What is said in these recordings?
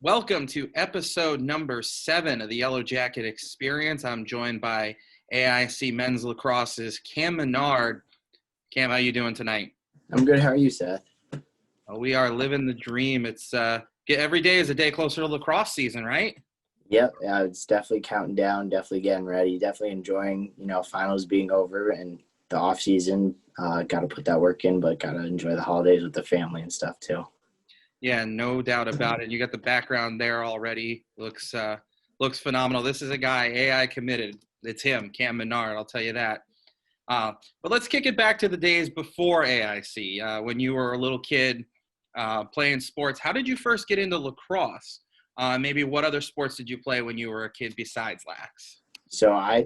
Welcome to episode number 7 of the Yellow Jacket Experience. I'm joined by AIC Men's Lacrosse's Cam Menard. Cam, how you doing tonight? I'm good. How are you, Seth? We are living the dream. It's every day is a day closer to lacrosse season, right? Yep. It's definitely counting down, definitely getting ready, definitely enjoying, finals being over and the off season. Got to put that work in, but got to enjoy the holidays with the family and stuff too. Yeah, no doubt about it. You got the background there already. Looks phenomenal. This is a guy AI committed. It's him, Cam Menard. I'll tell you that. But let's kick it back to the days before AIC, when you were a little kid playing sports. How did you first get into lacrosse? Maybe what other sports did you play when you were a kid besides lax? So I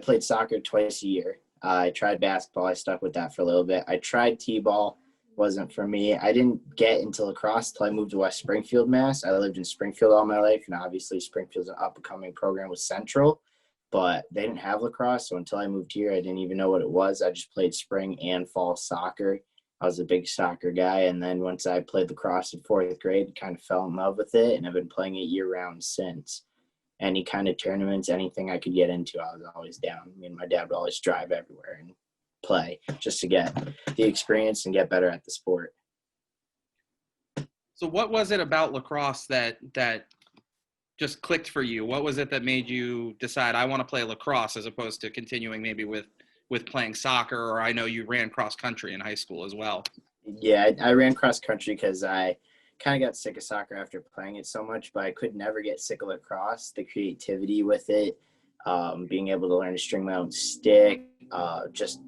played soccer twice a year. I tried basketball. I stuck with that for a little bit. I tried t-ball. Wasn't for me. I didn't get into lacrosse till I moved to West Springfield, Mass. I lived in Springfield all my life, and obviously Springfield's an up-and-coming program with Central, but they didn't have lacrosse, so until I moved here, I didn't even know what it was. I just played spring and fall soccer. I was a big soccer guy, and then once I played lacrosse in 4th grade, kind of fell in love with it, and I've been playing it year-round since. Any kind of tournaments, anything I could get into, I was always down. Me and my dad would always drive everywhere and play just to get the experience and get better at the sport. So what was it about lacrosse that just clicked for you? What was it that made you decide I want to play lacrosse as opposed to continuing maybe with playing soccer, or I know you ran cross country in high school as well? Yeah, I ran cross country because I kind of got sick of soccer after playing it so much, but I could never get sick of lacrosse. The creativity with it, being able to learn to string my own stick, just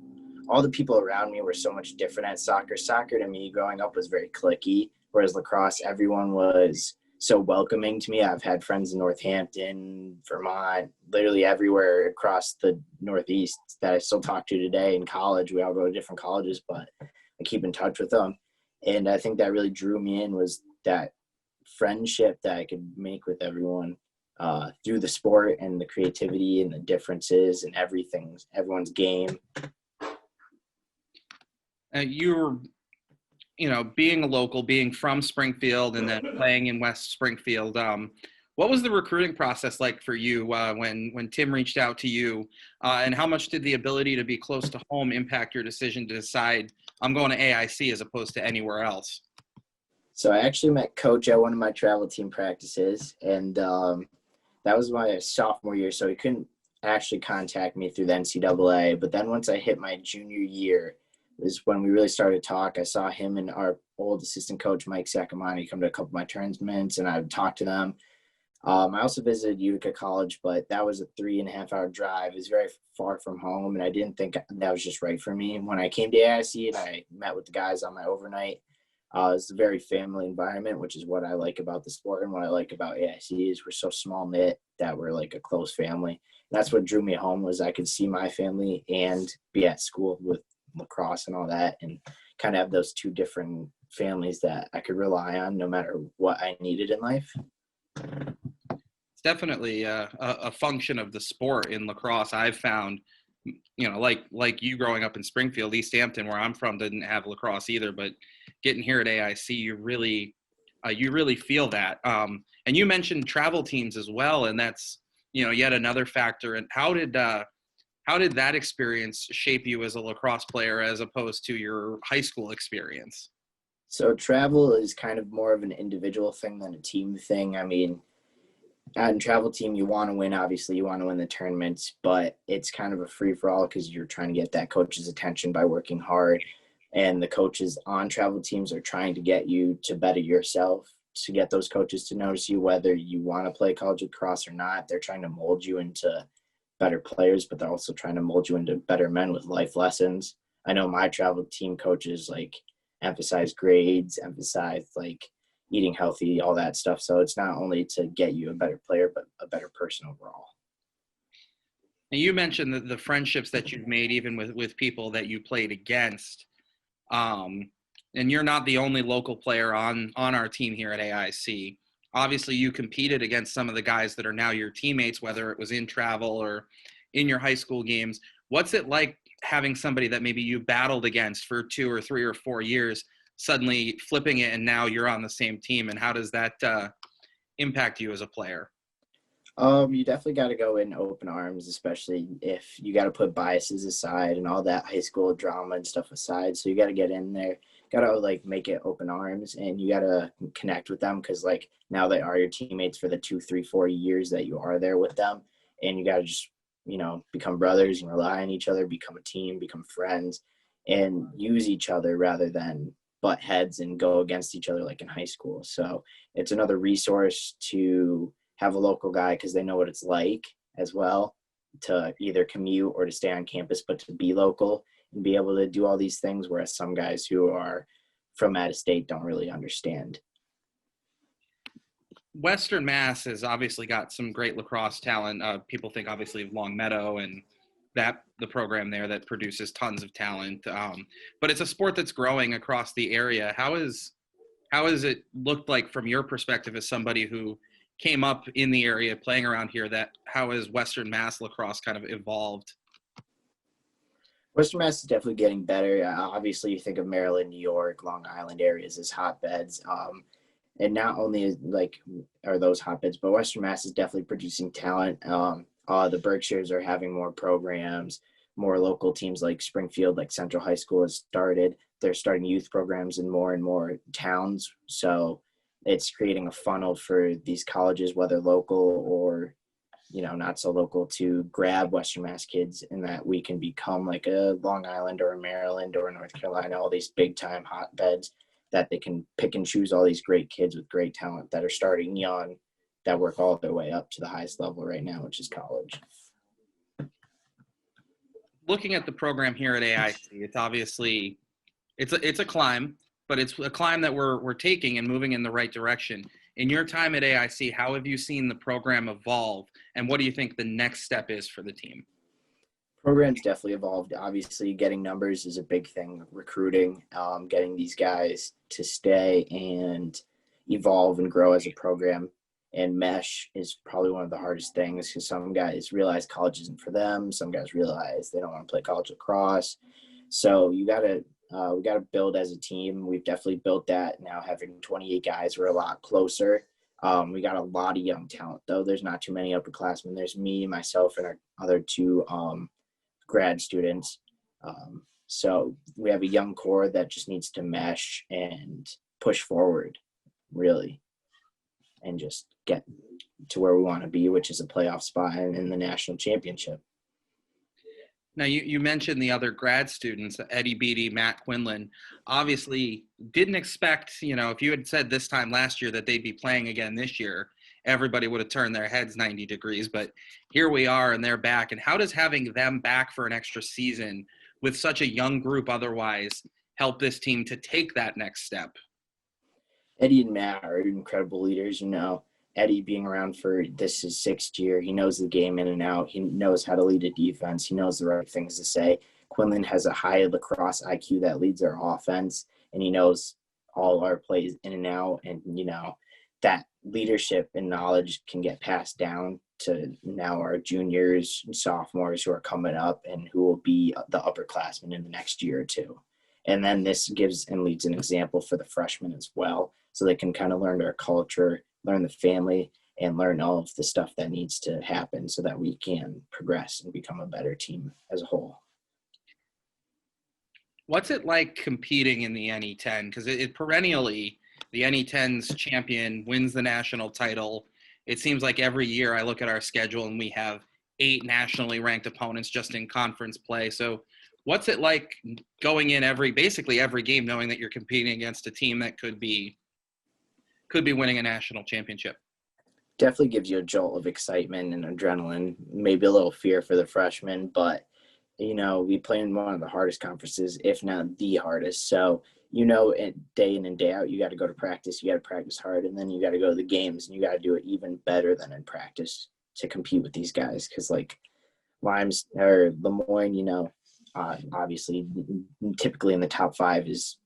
all the people around me were so much different at soccer. Soccer to me growing up was very cliquey, whereas lacrosse, everyone was so welcoming to me. I've had friends in Northampton, Vermont, literally everywhere across the Northeast that I still talk to today. In college, we all go to different colleges, but I keep in touch with them. And I think that really drew me in was that friendship that I could make with everyone through the sport and the creativity and the differences and everything, everyone's game. You were, being a local, being from Springfield and then playing in West Springfield, what was the recruiting process like for you when Tim reached out to you? And how much did the ability to be close to home impact your decision to decide I'm going to AIC as opposed to anywhere else? So I actually met Coach at one of my travel team practices, and that was my sophomore year, so he couldn't actually contact me through the NCAA. But then once I hit my junior year, is when we really started to talk. I saw him and our old assistant coach, Mike Sacamani, come to a couple of my tournaments, and I would talk to them. I also visited Utica College, but that was a 3.5-hour drive. It was very far from home, and I didn't think that was just right for me. When I came to AIC and I met with the guys on my overnight, it was a very family environment, which is what I like about the sport, and what I like about AIC is we're so small-knit that we're like a close family. And that's what drew me home, was I could see my family and be at school with lacrosse and all that, and kind of have those two different families that I could rely on no matter what I needed in life. It's definitely a function of the sport in lacrosse. I've found, like you growing up in Springfield, East Hampton, where I'm from, didn't have lacrosse either, but getting here at AIC, you really feel that. And you mentioned travel teams as well, and that's, yet another factor. And how did that experience shape you as a lacrosse player as opposed to your high school experience? So travel is kind of more of an individual thing than a team thing. I mean, on travel team, you want to win, obviously. You want to win the tournaments, but it's kind of a free-for-all because you're trying to get that coach's attention by working hard. And the coaches on travel teams are trying to get you to better yourself, to get those coaches to notice you, whether you want to play college lacrosse or not. They're trying to mold you into better players, but they're also trying to mold you into better men with life lessons. I know my travel team coaches emphasize grades, emphasize eating healthy, all that stuff. So it's not only to get you a better player, but a better person overall. And you mentioned the friendships that you've made even with people that you played against. And you're not the only local player on our team here at AIC. Obviously, you competed against some of the guys that are now your teammates, whether it was in travel or in your high school games. What's it like having somebody that maybe you battled against for 2 or 3 or 4 years, suddenly flipping it and now you're on the same team? And how does that impact you as a player? You definitely got to go in open arms, especially if you got to put biases aside and all that high school drama and stuff aside. So you got to get in there, got to like make it open arms, and you got to connect with them because like now they are your teammates for the 2, 3, 4 years that you are there with them, and you got to just become brothers and rely on each other, become a team, become friends, and use each other rather than butt heads and go against each other like in high school. So it's another resource to have a local guy because they know what it's like as well to either commute or to stay on campus, but to be local and be able to do all these things, whereas some guys who are from out of state don't really understand. Western Mass has obviously got some great lacrosse talent. People think obviously of Long Meadow and the program there that produces tons of talent. But it's a sport that's growing across the area. How has it looked like from your perspective as somebody who came up in the area playing around here, that how has Western Mass lacrosse kind of evolved? Western Mass is definitely getting better. Obviously, you think of Maryland, New York, Long Island areas as hotbeds. And not only like are those hotbeds, but Western Mass is definitely producing talent. The Berkshires are having more programs, more local teams like Springfield, like Central High School has started. They're starting youth programs in more and more towns. So it's creating a funnel for these colleges, whether local or, not so local, to grab Western Mass kids, and that we can become like a Long Island or a Maryland or a North Carolina, all these big time hotbeds that they can pick and choose all these great kids with great talent that are starting young, that work all their way up to the highest level right now, which is college. Looking at the program here at AIC, it's obviously it's a climb, but it's a climb that we're taking and moving in the right direction. In your time at AIC, how have you seen the program evolve, and what do you think the next step is for the team? Program's definitely evolved. Obviously, getting numbers is a big thing. Recruiting, getting these guys to stay and evolve and grow as a program, and mesh is probably one of the hardest things because some guys realize college isn't for them. Some guys realize they don't want to play college lacrosse. So we got to build as a team. We've definitely built that. Now having 28 guys, we're a lot closer. We got a lot of young talent, though. There's not too many upperclassmen. There's me, myself, and our other two grad students. So we have a young core that just needs to mesh and push forward, really, and just get to where we want to be, which is a playoff spot and in the national championship. Now, you mentioned the other grad students, Eddie Beatty, Matt Quinlan. Obviously, didn't expect, if you had said this time last year that they'd be playing again this year, everybody would have turned their heads 90 degrees. But here we are, and they're back. And how does having them back for an extra season with such a young group otherwise help this team to take that next step? Eddie and Matt are incredible leaders. Eddie being around for this his 6th year, he knows the game in and out. He knows how to lead a defense. He knows the right things to say. Quinlan has a high lacrosse IQ that leads our offense, and he knows all our plays in and out. And, that leadership and knowledge can get passed down to now our juniors and sophomores who are coming up and who will be the upperclassmen in the next year or two. And then this gives and leads an example for the freshmen as well, so they can kind of learn our culture, learn the family, and learn all of the stuff that needs to happen so that we can progress and become a better team as a whole. What's it like competing in the NE10? Because it perennially, the NE10's champion wins the national title. It seems like every year I look at our schedule and we have 8 nationally ranked opponents just in conference play. So what's it like going in basically every game knowing that you're competing against a team that could be winning a national championship? Definitely gives you a jolt of excitement and adrenaline, maybe a little fear for the freshmen, but we play in one of the hardest conferences, if not the hardest. So, day in and day out, you got to go to practice, you got to practice hard, and then you got to go to the games and you got to do it even better than in practice to compete with these guys. Cause like Limes or Lemoyne, obviously typically in the top 5 is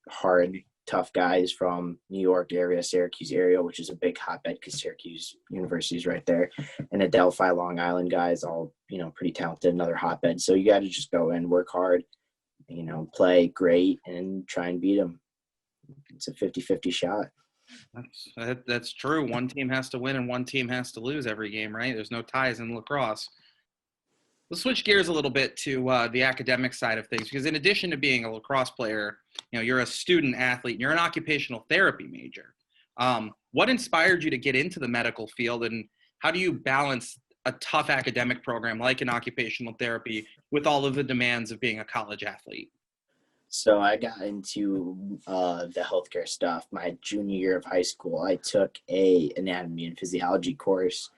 hard, tough guys from New York area, Syracuse area, which is a big hotbed because Syracuse University is right there. And the Delphi, Long Island guys, all, pretty talented, another hotbed. So you got to just go in, work hard, play great and try and beat them. It's a 50-50 shot. That's true. One team has to win and one team has to lose every game, right? There's no ties in lacrosse. Let's switch gears a little bit to the academic side of things, because in addition to being a lacrosse player, you're a student athlete, and you're an occupational therapy major. What inspired you to get into the medical field, and how do you balance a tough academic program like an occupational therapy with all of the demands of being a college athlete? So I got into the healthcare stuff my junior year of high school. I took a anatomy and physiology course,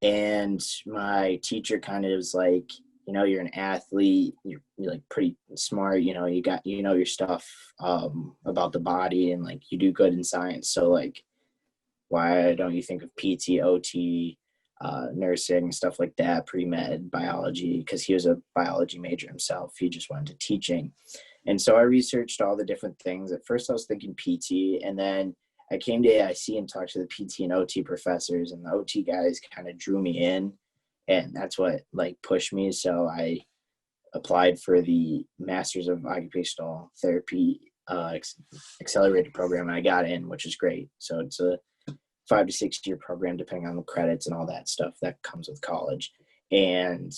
and my teacher kind of was like, you're an athlete, you're like pretty smart, you know your stuff about the body, and like you do good in science. So like, why don't you think of PT, OT, nursing, stuff like that, pre-med, biology? Because he was a biology major himself. He just went into teaching. And so I researched all the different things. At first I was thinking PT, and then I came to AIC and talked to the PT and OT professors, and the OT guys kind of drew me in, and that's what like pushed me. So I applied for the Masters of Occupational Therapy accelerated program, and I got in, which is great. So it's a 5 to 6 year program, depending on the credits and all that stuff that comes with college. And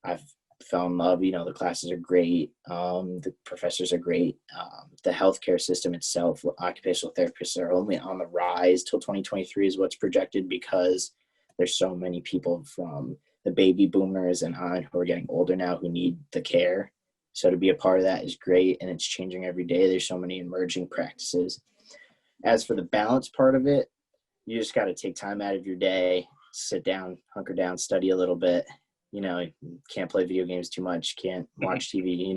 I've fell in love. The classes are great. The professors are great. The healthcare system itself, occupational therapists are only on the rise till 2023 is what's projected, because there's so many people from the baby boomers and on who are getting older now who need the care. So to be a part of that is great, and it's changing every day. There's so many emerging practices. As for the balance part of it, you just got to take time out of your day, sit down, hunker down, study a little bit. Can't play video games too much, can't watch TV,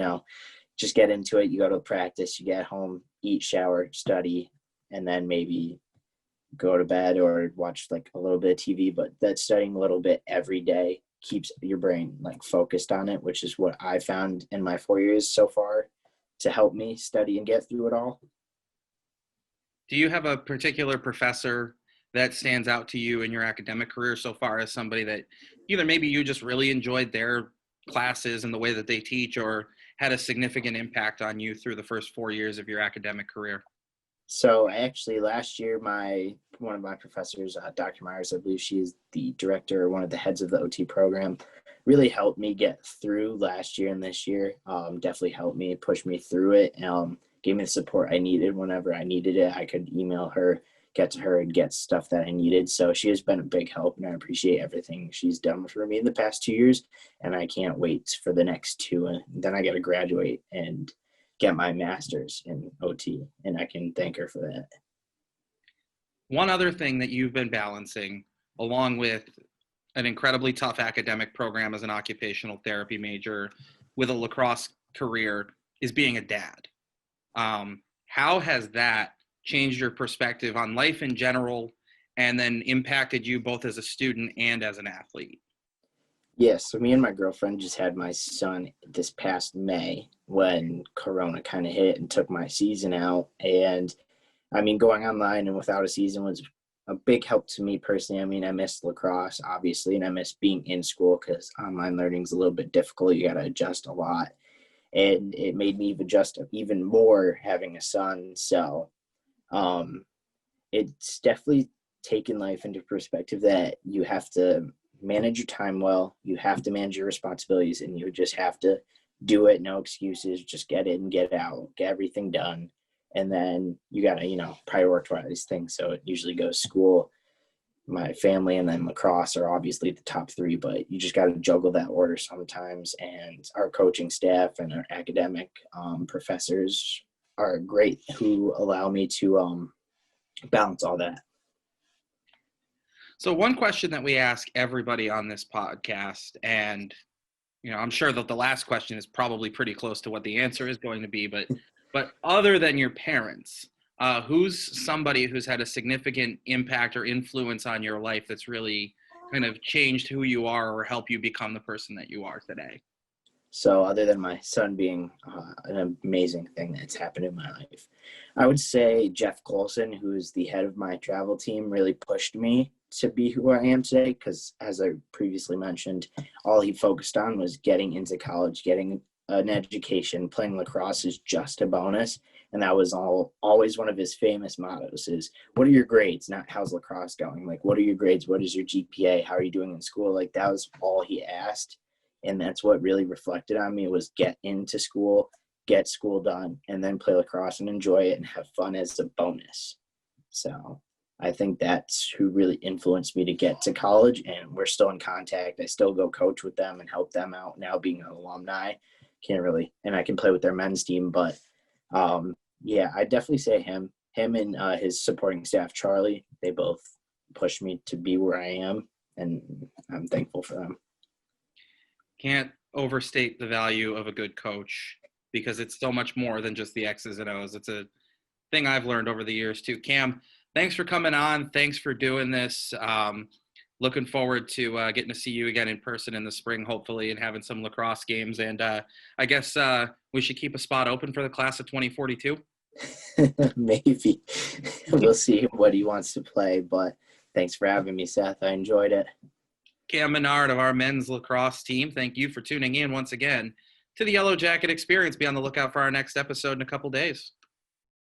just get into it. You go to practice, you get home, eat, shower, study, and then maybe go to bed or watch like a little bit of TV. But that studying a little bit every day keeps your brain like focused on it, which is what I found in my 4 years so far to help me study and get through it all. Do you have a particular professor that stands out to you in your academic career so far as somebody that either maybe you just really enjoyed their classes and the way that they teach, or had a significant impact on you through the first 4 years of your academic career? So actually last year, one of my professors, Dr. Myers, I believe she's the director or one of the heads of the OT program, really helped me get through last year and this year. Definitely helped me, pushed me through it, gave me the support I needed whenever I needed it. I could email her, get to her, and get stuff that I needed. So she has been a big help, and I appreciate everything she's done for me in the past 2 years. And I can't wait for the next two. And then I got to graduate and get my master's in OT, and I can thank her for that. One other thing that you've been balancing, along with an incredibly tough academic program as an occupational therapy major with a lacrosse career, is being a dad. How has that changed your perspective on life in general, and then impacted you both as a student and as an athlete? Yes, so me and my girlfriend just had my son this past May when Corona kind of hit and took my season out. And I mean, going online and without a season was a big help to me personally. I mean, I missed lacrosse, obviously, and I missed being in school because online learning is a little bit difficult. You got to adjust a lot. And it made me adjust even more having a son. So it's definitely taken life into perspective that you have to manage your time well, you have to manage your responsibilities, and you just have to do it. No excuses, just get in, get out, get everything done. And then you got to, prioritize things. So it usually goes school, my family, and then lacrosse are obviously the top three, but you just got to juggle that order sometimes. And our coaching staff and our academic professors are great, who allow me to balance all that. So one question that we ask everybody on this podcast, and I'm sure that the last question is probably pretty close to what the answer is going to be, but other than your parents, who's somebody who's had a significant impact or influence on your life that's really kind of changed who you are or helped you become the person that you are today? So other than my son being an amazing thing that's happened in my life, I would say Jeff Colson, who's the head of my travel team, really pushed me to be who I am today, because as I previously mentioned, all he focused on was getting into college, getting an education. Playing lacrosse is just a bonus. And that was always one of his famous mottos is, what are your grades? Not how's lacrosse going? Like, what are your grades? What is your GPA? How are you doing in school? Like, that was all he asked. And that's what really reflected on me was get into school, get school done, and then play lacrosse and enjoy it and have fun as a bonus. So I think that's who really influenced me to get to college, and we're still in contact. I still go coach with them and help them out now being an alumni. And I can play with their men's team, but yeah, I definitely say him and his supporting staff, Charlie, they both pushed me to be where I am, and I'm thankful for them. Can't overstate the value of a good coach because it's so much more than just the X's and O's. It's a thing I've learned over the years too. Cam, thanks for coming on. Thanks for doing this. Looking forward to getting to see you again in person in the spring, hopefully, and having some lacrosse games. And I guess we should keep a spot open for the class of 2042. Maybe. We'll see what he wants to play, but thanks for having me, Seth. I enjoyed it. Cam Menard of our men's lacrosse team, thank you for tuning in once again to the Yellow Jacket Experience. Be on the lookout for our next episode in a couple days.